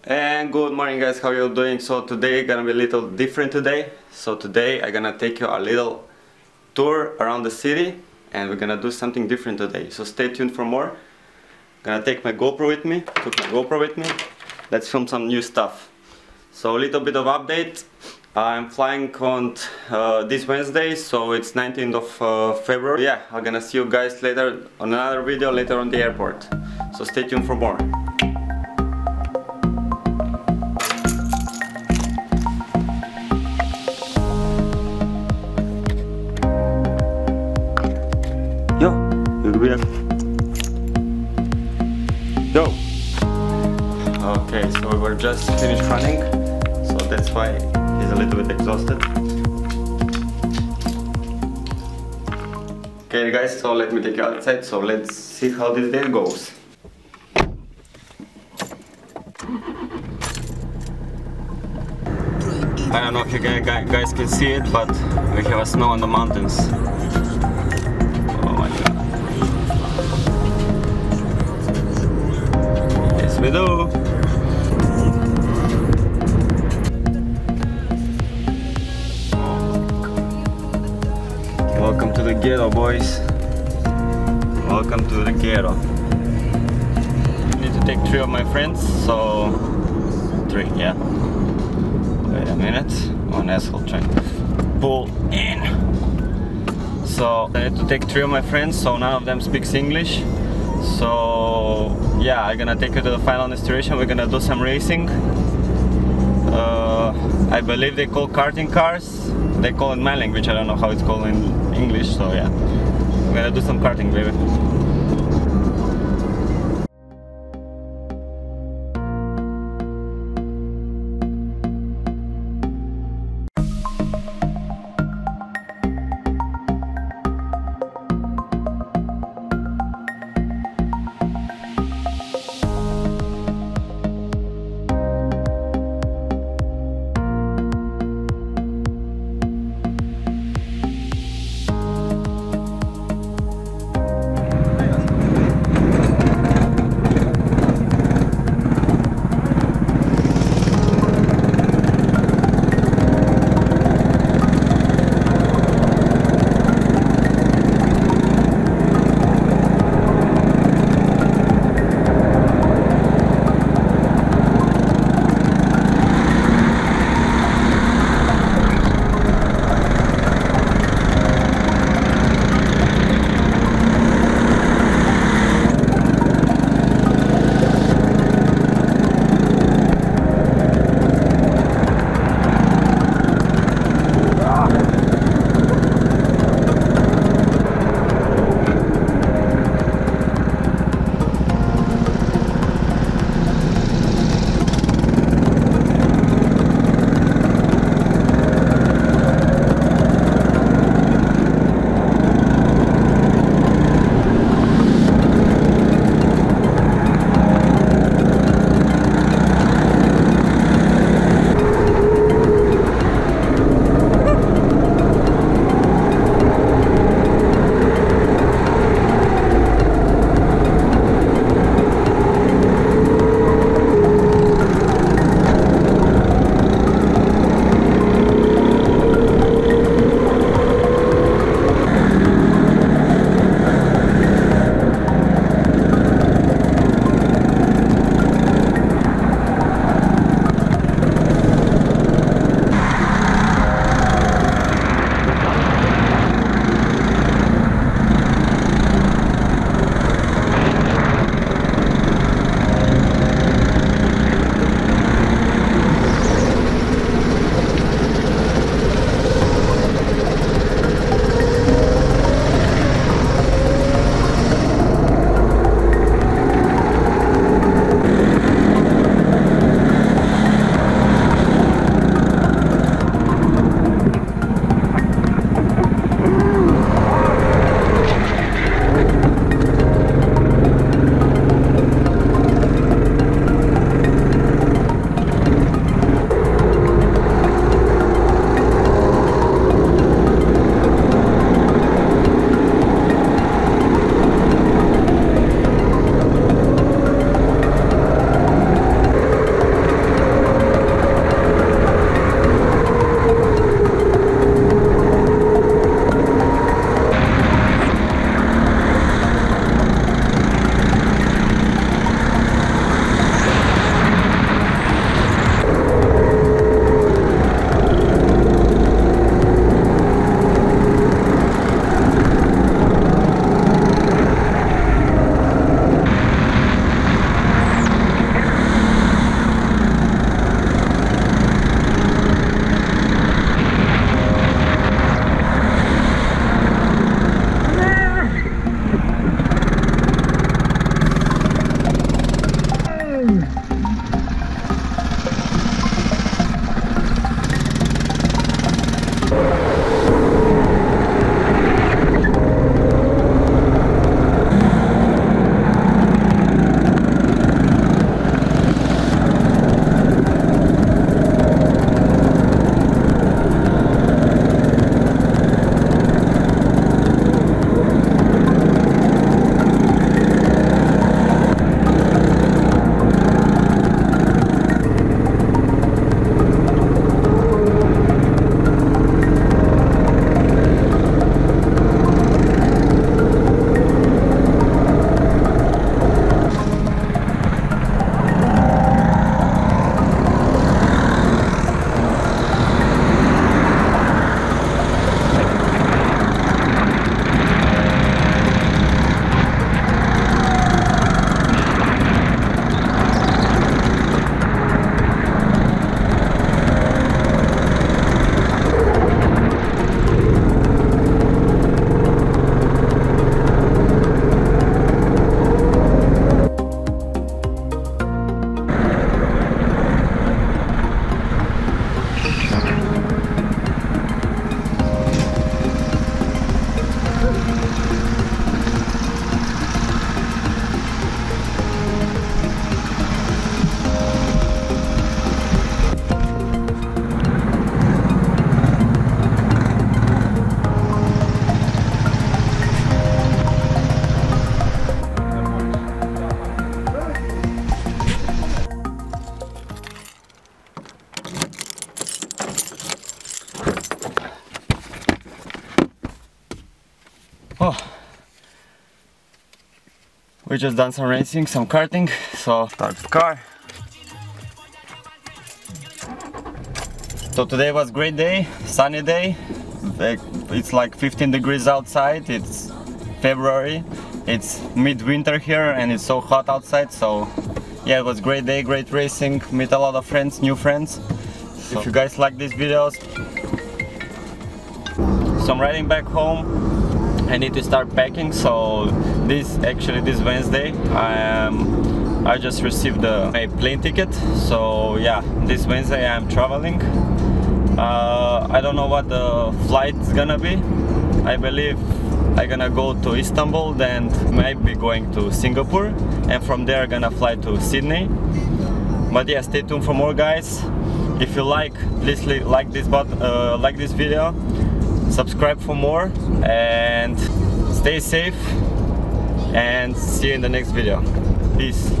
And good morning guys, how you doing? So today gonna be a little different today. So today I'm gonna take you a little tour around the city and we're gonna do something different today. So stay tuned for more. Gonna take my GoPro with me, Let's film some new stuff. So a little bit of update. I'm flying on this Wednesday, so it's 19th of February. Yeah, I'm gonna see you guys later on another video later on the airport. So stay tuned for more. Yo, Yo. Okay, so we were just finished running, so that's why he's a little bit exhausted. Okay guys, so let me take you outside, so let's see how this day goes. I don't know if you guys can see it, but we have a snow on the mountains. Oh my god. Yes we do. Welcome to the ghetto, boys. Welcome to the ghetto. I need to take 3 of my friends, so 3, yeah. Wait a minute. One asshole trying to pull in. So I need to take 3 of my friends, so none of them speaks English. So yeah, I'm gonna take you to the final destination. We're gonna do some racing. I believe they call karting cars. They call it in my language, I don't know how it's called in English, so yeah. We're gonna do some karting, baby. Oh. We just done some racing, some karting, so start the car. So today was a great day, sunny day. It's like 15 degrees outside, it's February, it's mid-winter here and it's so hot outside, so yeah, it was a great day, great racing, meet a lot of friends, new friends. So if you guys like these videos, so I'm riding back home. I need to start packing, so this Wednesday I just received my plane ticket, so yeah, this Wednesday I'm traveling. I don't know what the flight is gonna be. I believe I'm gonna go to Istanbul, then maybe going to Singapore, and from there I'm gonna fly to Sydney. But yeah, stay tuned for more, guys. If you like, please like this video, subscribe for more, and stay safe, and see you in the next video. Peace.